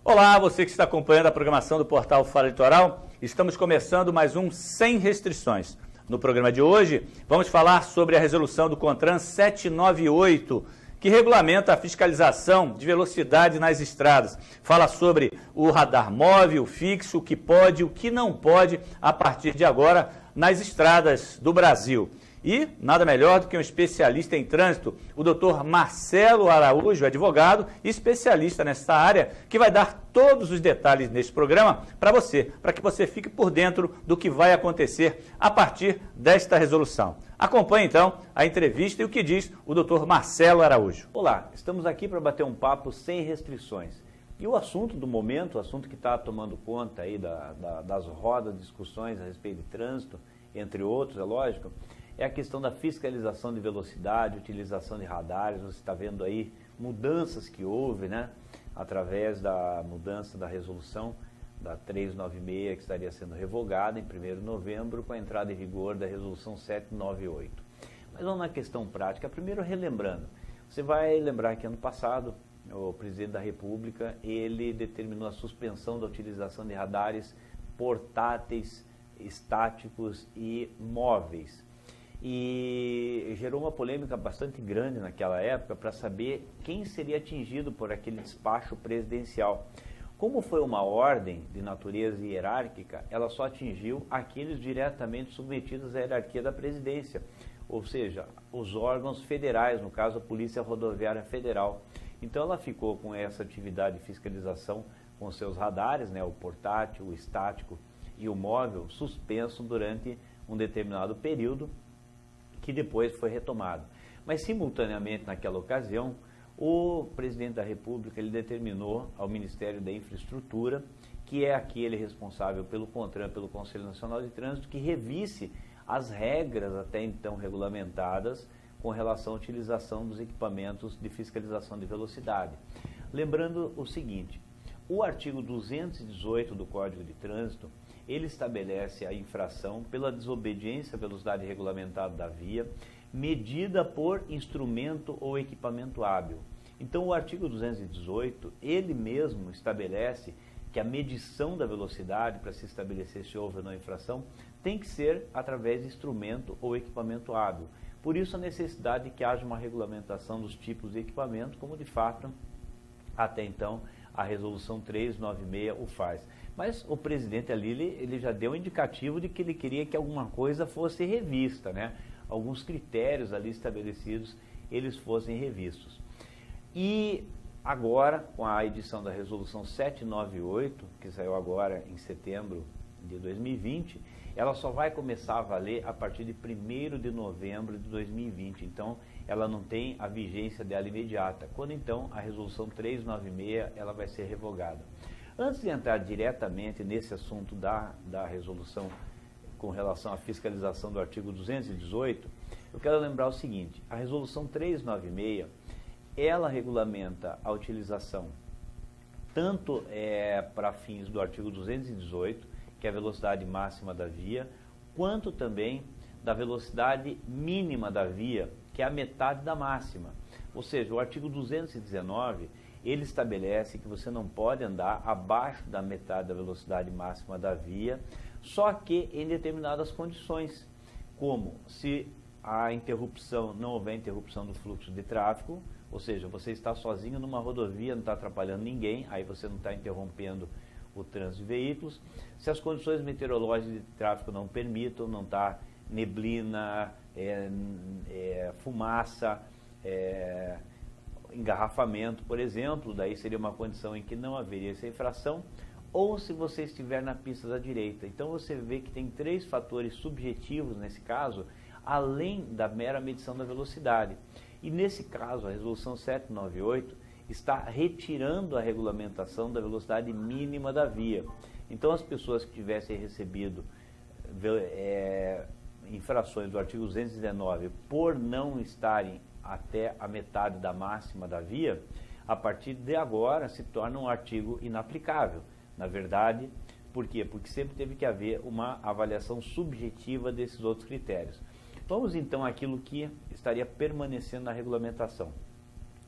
Olá, você que está acompanhando a programação do portal Fala Litoral, estamos começando mais um Sem Restrições. No programa de hoje, vamos falar sobre a resolução do CONTRAN 798, que regulamenta a fiscalização de velocidade nas estradas. Fala sobre o radar móvel, fixo, o que pode e o que não pode a partir de agora nas estradas do Brasil. E nada melhor do que um especialista em trânsito, o Dr. Marcelo Araújo, advogado e especialista nessa área, que vai dar todos os detalhes neste programa para que você fique por dentro do que vai acontecer a partir desta resolução. Acompanhe então a entrevista e o que diz o Dr. Marcelo Araújo. Olá, estamos aqui para bater um papo sem restrições. E o assunto do momento, o assunto que está tomando conta aí das rodas de discussões a respeito de trânsito, entre outros, é lógico, é a questão da fiscalização de velocidade, utilização de radares. Você está vendo aí mudanças que houve, né? Através da mudança da resolução da 396, que estaria sendo revogada em 1º de novembro, com a entrada em vigor da resolução 798. Mas vamos na questão prática. Primeiro, relembrando, você vai lembrar que ano passado, o presidente da República, ele determinou a suspensão da utilização de radares portáteis, estáticos e móveis. E gerou uma polêmica bastante grande naquela época para saber quem seria atingido por aquele despacho presidencial. Como foi uma ordem de natureza hierárquica, ela só atingiu aqueles diretamente submetidos à hierarquia da presidência, ou seja, os órgãos federais, no caso a Polícia Rodoviária Federal. Então ela ficou com essa atividade de fiscalização com seus radares, né, o portátil, o estático e o móvel, suspenso durante um determinado período, que depois foi retomado. Mas, simultaneamente, naquela ocasião, o presidente da República ele determinou ao Ministério da Infraestrutura, que é aquele responsável pelo CONTRAN, pelo Conselho Nacional de Trânsito, que revisse as regras até então regulamentadas com relação à utilização dos equipamentos de fiscalização de velocidade. Lembrando o seguinte, o artigo 218 do Código de Trânsito, ele estabelece a infração pela desobediência à velocidade regulamentada da via, medida por instrumento ou equipamento hábil. Então, o artigo 218, ele mesmo estabelece que a medição da velocidade, para se estabelecer se houve ou não infração, tem que ser através de instrumento ou equipamento hábil. Por isso, a necessidade de que haja uma regulamentação dos tipos de equipamento, como de fato, até então, a resolução 396 o faz. Mas o presidente ali, ele já deu um indicativo de que ele queria que alguma coisa fosse revista, né? Alguns critérios ali estabelecidos, eles fossem revistos. E agora, com a edição da resolução 798, que saiu agora em setembro de 2020, ela só vai começar a valer a partir de 1º de novembro de 2020. Então, ela não tem a vigência dela imediata. Quando então a resolução 396 ela vai ser revogada. Antes de entrar diretamente nesse assunto da resolução com relação à fiscalização do artigo 218, eu quero lembrar o seguinte, a resolução 396, ela regulamenta a utilização tanto para fins do artigo 218, que é a velocidade máxima da via, quanto também da velocidade mínima da via, que é a metade da máxima. Ou seja, o artigo 219, ele estabelece que você não pode andar abaixo da metade da velocidade máxima da via, só que em determinadas condições, como se a interrupção, não houver interrupção do fluxo de tráfego, ou seja, você está sozinho numa rodovia, não está atrapalhando ninguém, aí você não está interrompendo o trânsito de veículos. Se as condições meteorológicas de tráfego não permitam, não está neblina, fumaça, engarrafamento, por exemplo, daí seria uma condição em que não haveria essa infração, ou se você estiver na pista da direita. Então você vê que tem 3 fatores subjetivos nesse caso, além da mera medição da velocidade. E nesse caso, a resolução 798 está retirando a regulamentação da velocidade mínima da via. Então, as pessoas que tivessem recebido infrações do artigo 219 por não estarem até a metade da máxima da via, a partir de agora se torna um artigo inaplicável. Na verdade, por quê? Porque sempre teve que haver uma avaliação subjetiva desses outros critérios. Vamos então àquilo que estaria permanecendo na regulamentação.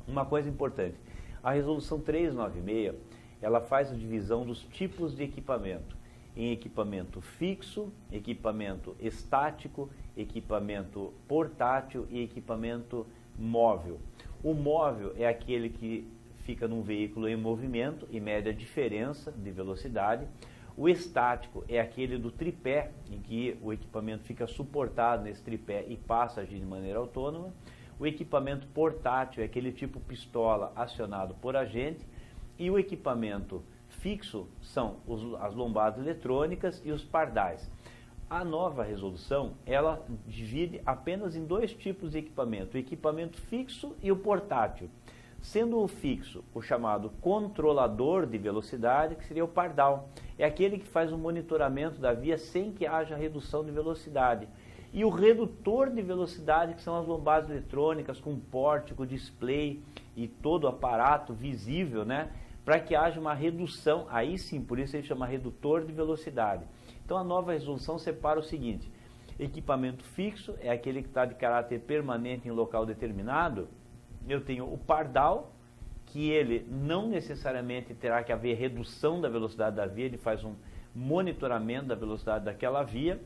Uma coisa importante, a resolução 396, ela faz a divisão dos tipos de equipamento, em equipamento fixo, equipamento estático, equipamento portátil e equipamento móvel. O móvel é aquele que fica num veículo em movimento e mede a diferença de velocidade. O estático é aquele do tripé, em que o equipamento fica suportado nesse tripé e passa a agir de maneira autônoma. O equipamento portátil é aquele tipo pistola acionado por agente. E o equipamento fixo são as lombadas eletrônicas e os pardais. A nova resolução, ela divide apenas em dois tipos de equipamento, o equipamento fixo e o portátil. Sendo o fixo o chamado controlador de velocidade, que seria o pardal. É aquele que faz o monitoramento da via sem que haja redução de velocidade. E o redutor de velocidade, que são as lombadas eletrônicas com pórtico, display e todo o aparato visível, né? Para que haja uma redução, aí sim, por isso ele chama redutor de velocidade. Então a nova resolução separa o seguinte: equipamento fixo é aquele que está de caráter permanente em local determinado. Eu tenho o pardal, que ele não necessariamente terá que haver redução da velocidade da via, ele faz um monitoramento da velocidade daquela via,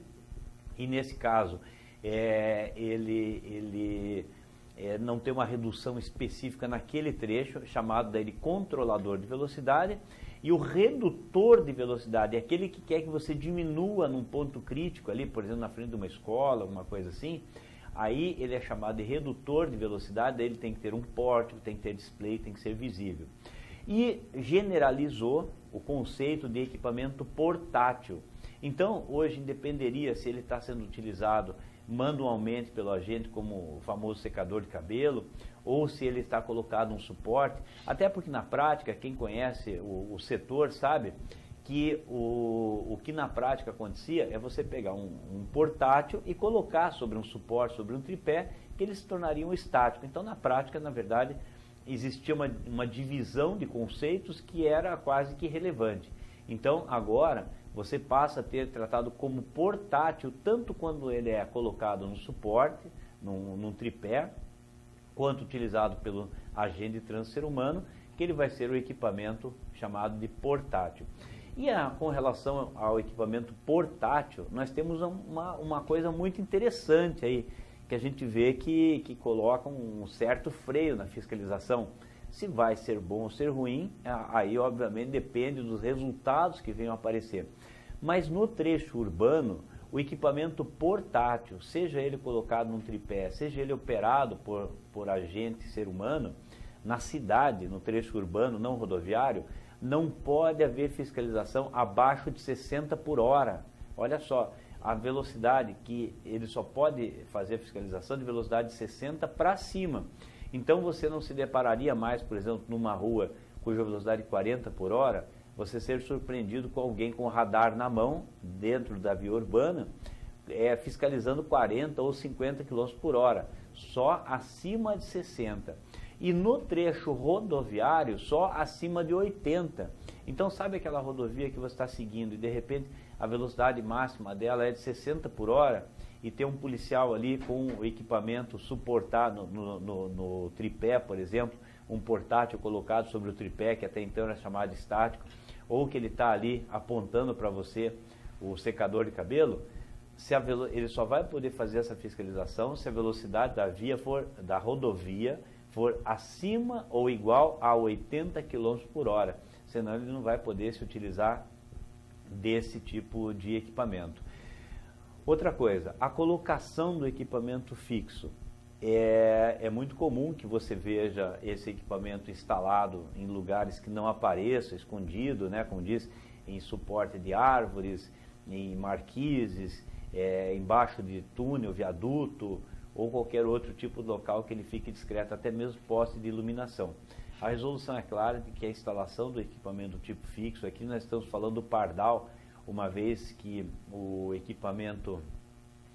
e nesse caso ele não tem uma redução específica naquele trecho, chamado daí de controlador de velocidade. E o redutor de velocidade é aquele que quer que você diminua num ponto crítico ali, por exemplo, na frente de uma escola, alguma coisa assim. Aí ele é chamado de redutor de velocidade, daí ele tem que ter um pórtico, tem que ter display, tem que ser visível. E generalizou o conceito de equipamento portátil. Então, hoje independeria se ele está sendo utilizado manualmente pelo agente, como o famoso secador de cabelo, ou se ele está colocado um suporte, até porque na prática, quem conhece o setor sabe que o que na prática acontecia é você pegar um portátil e colocar sobre um suporte, sobre um tripé, que eles se tornariam estáticos. Então, na prática, na verdade, existia uma divisão de conceitos que era quase que irrelevante. Então, agora, você passa a ter tratado como portátil, tanto quando ele é colocado no suporte, num tripé, quanto utilizado pelo agente de trânsito ser humano, que ele vai ser o equipamento chamado de portátil. E com relação ao equipamento portátil, nós temos uma coisa muito interessante aí, que a gente vê que coloca um certo freio na fiscalização. Se vai ser bom ou ser ruim, aí obviamente depende dos resultados que venham a aparecer. Mas no trecho urbano, o equipamento portátil, seja ele colocado num tripé, seja ele operado por agente ser humano, na cidade, no trecho urbano, não rodoviário, não pode haver fiscalização abaixo de 60 por hora. Olha só, a velocidade que ele só pode fazer fiscalização de velocidade de 60 para cima. Então você não se depararia mais, por exemplo, numa rua cuja velocidade é 40 por hora, você ser surpreendido com alguém com o radar na mão, dentro da via urbana, fiscalizando 40 ou 50 km por hora, só acima de 60. E no trecho rodoviário, só acima de 80. Então, sabe aquela rodovia que você está seguindo e, de repente, a velocidade máxima dela é de 60 por hora e tem um policial ali com o equipamento suportado no tripé, por exemplo, um portátil colocado sobre o tripé, que até então era chamado de estático, ou que ele está ali apontando para você o secador de cabelo, ele só vai poder fazer essa fiscalização se a velocidade da rodovia for acima ou igual a 80 km por hora, senão ele não vai poder se utilizar desse tipo de equipamento. Outra coisa, a colocação do equipamento fixo. É muito comum que você veja esse equipamento instalado em lugares que não apareçam, escondido, né, como diz, em suporte de árvores, em marquises, embaixo de túnel, viaduto ou qualquer outro tipo de local que ele fique discreto, até mesmo poste de iluminação. A resolução é clara de que a instalação do equipamento do tipo fixo, aqui nós estamos falando do pardal, uma vez que o equipamento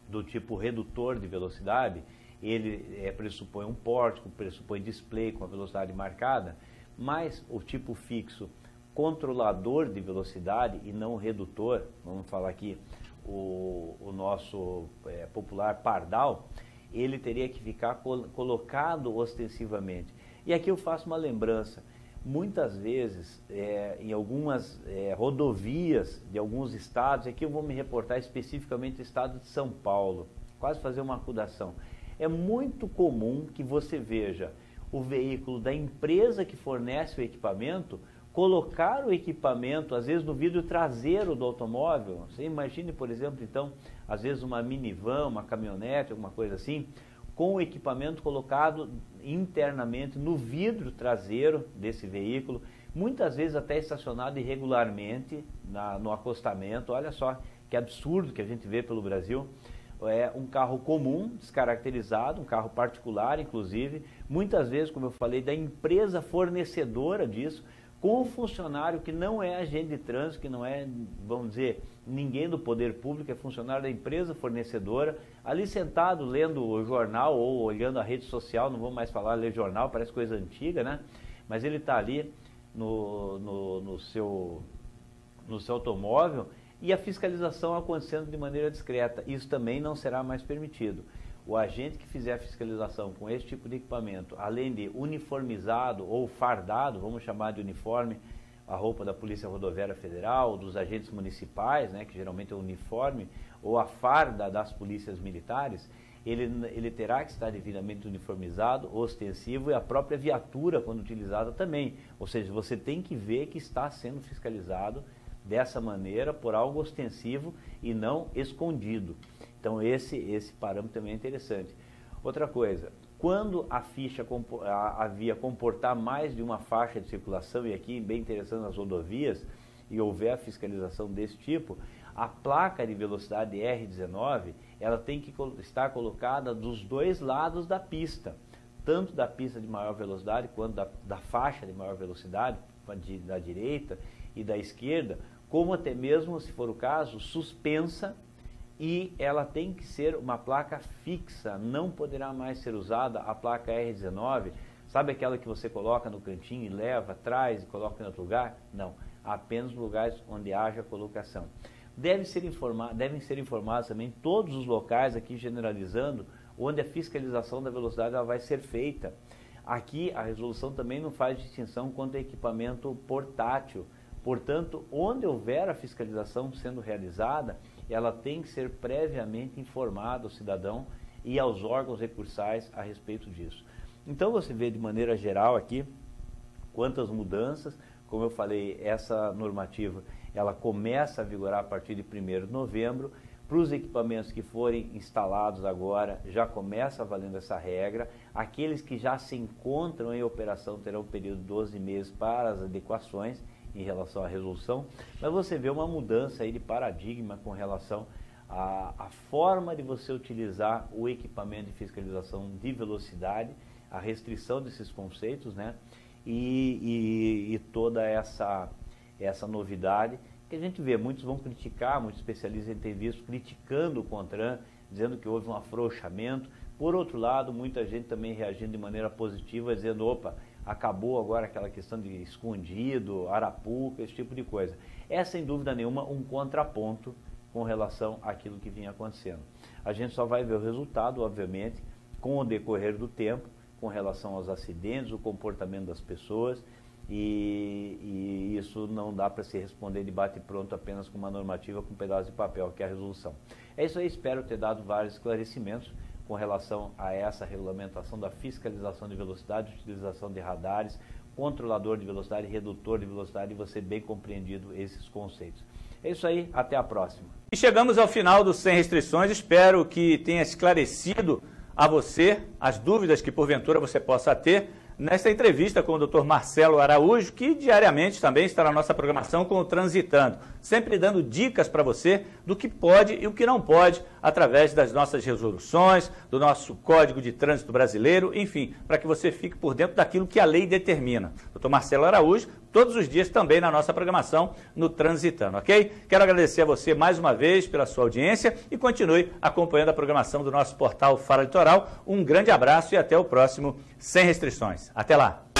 do tipo redutor de velocidade, ele pressupõe um pórtico, pressupõe display com a velocidade marcada, mas o tipo fixo controlador de velocidade e não redutor, vamos falar aqui o nosso popular pardal, ele teria que ficar colocado ostensivamente. E aqui eu faço uma lembrança, muitas vezes em algumas rodovias de alguns estados, aqui eu vou me reportar especificamente do estado de São Paulo, quase fazer uma acusação. É muito comum que você veja o veículo da empresa que fornece o equipamento colocar o equipamento, às vezes no vidro traseiro do automóvel. Você imagine, por exemplo, então, às vezes uma minivan, uma caminhonete, alguma coisa assim, com o equipamento colocado internamente no vidro traseiro desse veículo, muitas vezes até estacionado irregularmente no acostamento. Olha só que absurdo que a gente vê pelo Brasil. É um carro comum, descaracterizado, um carro particular, inclusive, muitas vezes, como eu falei, da empresa fornecedora disso, com um funcionário que não é agente de trânsito, que não é, vamos dizer, ninguém do poder público, é funcionário da empresa fornecedora, ali sentado lendo o jornal ou olhando a rede social, não vou mais falar ler jornal, parece coisa antiga, né? Mas ele está ali no seu automóvel e a fiscalização acontecendo de maneira discreta. Isso também não será mais permitido. O agente que fizer a fiscalização com esse tipo de equipamento, além de uniformizado ou fardado, vamos chamar de uniforme, a roupa da Polícia Rodoviária Federal, dos agentes municipais, né, que geralmente é o uniforme, ou a farda das polícias militares, ele terá que estar devidamente uniformizado, ostensivo, e a própria viatura, quando utilizada, também. Ou seja, você tem que ver que está sendo fiscalizado dessa maneira, por algo ostensivo e não escondido. Então esse parâmetro também é interessante. Outra coisa, quando a via comportar mais de uma faixa de circulação, e aqui bem interessante nas rodovias, e houver a fiscalização desse tipo, a placa de velocidade R19, ela tem que estar colocada dos dois lados da pista, tanto da pista de maior velocidade, quanto da faixa de maior velocidade, da direita e da esquerda, como até mesmo, se for o caso, suspensa, e ela tem que ser uma placa fixa, não poderá mais ser usada a placa R19, sabe aquela que você coloca no cantinho e leva, traz e coloca em outro lugar? Não, apenas lugares onde haja colocação. Devem ser informados também todos os locais, aqui generalizando, onde a fiscalização da velocidade ela vai ser feita. Aqui a resolução também não faz distinção quanto a equipamento portátil. Portanto, onde houver a fiscalização sendo realizada, ela tem que ser previamente informada ao cidadão e aos órgãos recursais a respeito disso. Então você vê de maneira geral aqui quantas mudanças. Como eu falei, essa normativa ela começa a vigorar a partir de 1º de novembro. Para os equipamentos que forem instalados agora, já começa valendo essa regra. Aqueles que já se encontram em operação terão um período de 12 meses para as adequações em relação à resolução, mas você vê uma mudança aí de paradigma com relação à forma de você utilizar o equipamento de fiscalização de velocidade, a restrição desses conceitos, né? E toda essa novidade que a gente vê. Muitos vão criticar, muitos especialistas têm visto criticando o CONTRAN, dizendo que houve um afrouxamento. Por outro lado, muita gente também reagindo de maneira positiva, dizendo, opa, acabou agora aquela questão de escondido, arapuca, esse tipo de coisa. É, sem dúvida nenhuma, um contraponto com relação àquilo que vinha acontecendo. A gente só vai ver o resultado, obviamente, com o decorrer do tempo, com relação aos acidentes, o comportamento das pessoas, e isso não dá para se responder de bate-pronto apenas com uma normativa, com um pedaço de papel, que é a resolução. É isso aí, espero ter dado vários esclarecimentos com relação a essa regulamentação da fiscalização de velocidade, utilização de radares, controlador de velocidade, redutor de velocidade, e você bem compreendido esses conceitos. É isso aí, até a próxima. E chegamos ao final do Sem Restrições, espero que tenha esclarecido a você as dúvidas que porventura você possa ter nesta entrevista com o Dr. Marcelo Araújo, que diariamente também está na nossa programação com o Transitando, sempre dando dicas para você do que pode e o que não pode através das nossas resoluções, do nosso Código de Trânsito Brasileiro, enfim, para que você fique por dentro daquilo que a lei determina. Dr. Marcelo Araújo, todos os dias também na nossa programação no Transitando, ok? Quero agradecer a você mais uma vez pela sua audiência e continue acompanhando a programação do nosso portal Fala Litoral. Um grande abraço e até o próximo Sem Restrições. Até lá!